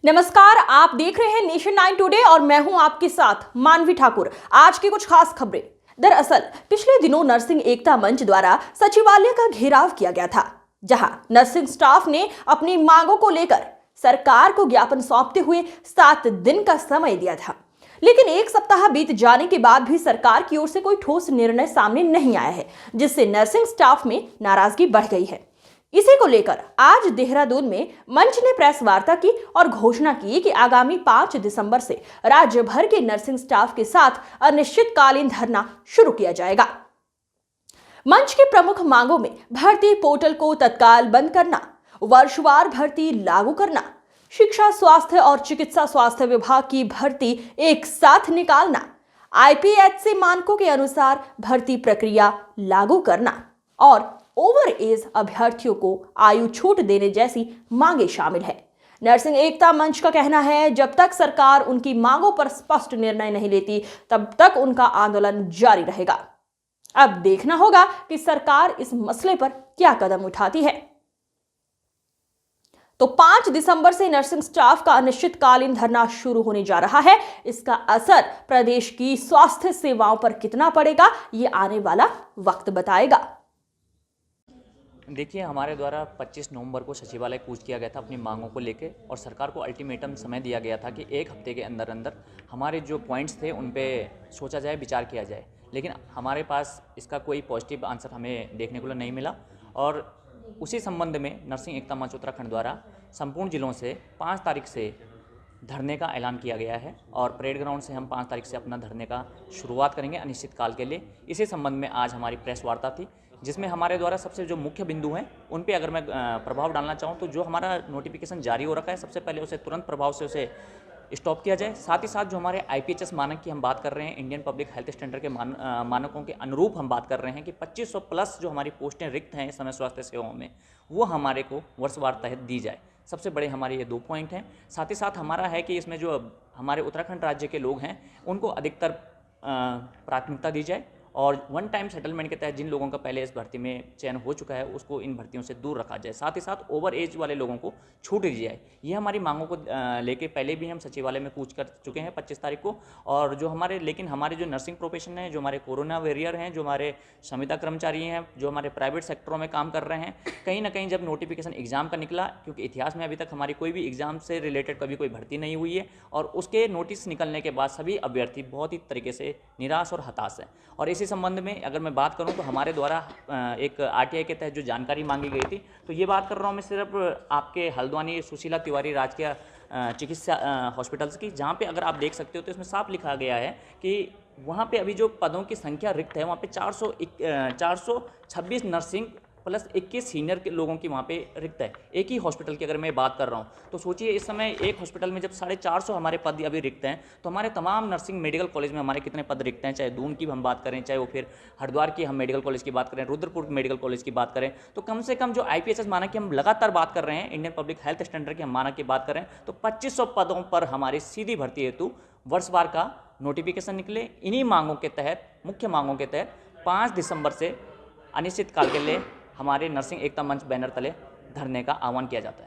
नमस्कार, आप देख रहे हैं नेशन 9 टुडे और मैं हूं आपके साथ मानवी ठाकुर। आज की कुछ खास खबरें। दरअसल पिछले दिनों नर्सिंग एकता मंच द्वारा सचिवालय का घेराव किया गया था, जहां नर्सिंग स्टाफ ने अपनी मांगों को लेकर सरकार को ज्ञापन सौंपते हुए 7 दिन का समय दिया था। लेकिन एक सप्ताह बीत जाने के बाद भी सरकार की ओर से कोई ठोस निर्णय सामने नहीं आया है, जिससे नर्सिंग स्टाफ में नाराजगी बढ़ गई है। इसी को लेकर आज देहरादून में मंच ने प्रेस वार्ता की और घोषणा की कि आगामी 5 दिसंबर से राज्य भर के नर्सिंग स्टाफ के साथ अनिश्चितकालीन धरना शुरू किया जाएगा। मंच की प्रमुख मांगों में भर्ती पोर्टल को तत्काल बंद करना, वर्षवार भर्ती लागू करना, शिक्षा स्वास्थ्य और चिकित्सा स्वास्थ्य विभाग की भर्ती एक साथ निकालना, आईपीएचसी मानकों के अनुसार भर्ती प्रक्रिया लागू करना और ओवर एज अभ्यर्थियों को आयु छूट देने जैसी मांगे शामिल है। नर्सिंग एकता मंच का कहना है, जब तक सरकार उनकी मांगों पर स्पष्ट निर्णय नहीं लेती, तब तक उनका आंदोलन जारी रहेगा। अब देखना होगा कि सरकार इस मसले पर क्या कदम उठाती है। तो 5 दिसंबर से नर्सिंग स्टाफ का अनिश्चितकालीन धरना शुरू होने जा रहा है। इसका असर प्रदेश की स्वास्थ्य सेवाओं पर कितना पड़ेगा, ये आने वाला वक्त बताएगा। देखिए, हमारे द्वारा 25 नवंबर को सचिवालय कूच किया गया था अपनी मांगों को लेके, और सरकार को अल्टीमेटम समय दिया गया था कि एक हफ्ते के अंदर अंदर हमारे जो पॉइंट्स थे उन पे सोचा जाए, विचार किया जाए। लेकिन हमारे पास इसका कोई पॉजिटिव आंसर हमें देखने को नहीं मिला। और उसी संबंध में नर्सिंग एकता मंच उत्तराखंड द्वारा संपूर्ण जिलों से 5 तारीख से धरने का ऐलान किया गया है, और परेड ग्राउंड से हम 5 तारीख से अपना धरने का शुरुआत करेंगे अनिश्चितकाल के लिए। इसी संबंध में आज हमारी प्रेस वार्ता थी, जिसमें हमारे द्वारा सबसे जो मुख्य बिंदु हैं उन पे अगर मैं प्रभाव डालना चाहूँ तो जो हमारा नोटिफिकेशन जारी हो रखा है, सबसे पहले उसे तुरंत प्रभाव से उसे स्टॉप किया जाए। साथ ही साथ जो हमारे आईपीएचएस मानक की हम बात कर रहे हैं, इंडियन पब्लिक हेल्थ स्टैंडर्ड के मानकों के अनुरूप हम बात कर रहे हैं कि 2500 प्लस जो हमारी पोस्टें रिक्त हैं इस समय स्वास्थ्य सेवाओं में, वो हमारे को वर्षवार तहत दी जाए। सबसे बड़े हमारे ये 2 पॉइंट हैं। साथ ही साथ हमारा है कि इसमें जो हमारे उत्तराखंड राज्य के लोग हैं उनको अधिकतर प्राथमिकता दी जाए, और वन टाइम सेटलमेंट के तहत जिन लोगों का पहले इस भर्ती में चयन हो चुका है उसको इन भर्तियों से दूर रखा जाए। साथ ही साथ ओवर एज वाले लोगों को छूट दी जाए। ये हमारी मांगों को लेके पहले भी हम सचिवालय में कूच कर चुके हैं 25 तारीख को। और जो हमारे जो नर्सिंग प्रोफेशन है, जो हमारे कोरोना वॉरियर हैं, जो हमारे संविदा कर्मचारी हैं, जो हमारे प्राइवेट सेक्टरों में काम कर रहे हैं, कहीं ना कहीं जब नोटिफिकेशन एग्जाम का निकला, क्योंकि इतिहास में अभी तक हमारी कोई भी एग्जाम से रिलेटेड कभी कोई भर्ती नहीं हुई है, और उसके नोटिस निकलने के बाद सभी अभ्यर्थी बहुत ही तरीके से निराश और हताश हैं। और इसी संबंध में अगर मैं बात करूं तो हमारे द्वारा एक आरटीआई के तहत जो जानकारी मांगी गई थी, तो ये बात कर रहा हूं मैं सिर्फ आपके हल्द्वानी सुशीला तिवारी राजकीय चिकित्सा हॉस्पिटल्स की, जहां पे अगर आप देख सकते हो तो इसमें साफ लिखा गया है कि वहां पे अभी जो पदों की संख्या रिक्त है वहां पे 426 नर्सिंग प्लस 21 सीनियर के लोगों की वहाँ पे रिक्त है। एक ही हॉस्पिटल की अगर मैं बात कर रहा हूँ तो सोचिए, इस समय एक हॉस्पिटल में जब 450 हमारे पद अभी रिक्त हैं, तो हमारे तमाम नर्सिंग मेडिकल कॉलेज में हमारे कितने पद रिक्त हैं, चाहे दून की हम बात करें, चाहे वो फिर हरिद्वार की हम मेडिकल कॉलेज की बात करें, रुद्रपुर मेडिकल कॉलेज की बात करें, तो कम से कम जो आईपीएचएस मानक की हम लगातार बात कर रहे हैं, इंडियन पब्लिक हेल्थ स्टैंडर्ड के हम मानक की बात करें, तो 2500 पदों पर हमारी सीधी भर्ती हेतु वर्षवार का नोटिफिकेशन निकले। इन्हीं मांगों के तहत, मुख्य मांगों के तहत 5 दिसंबर से अनिश्चितकाल के लिए हमारे नर्सिंग एकता मंच बैनर तले धरने का आह्वान किया जाता है।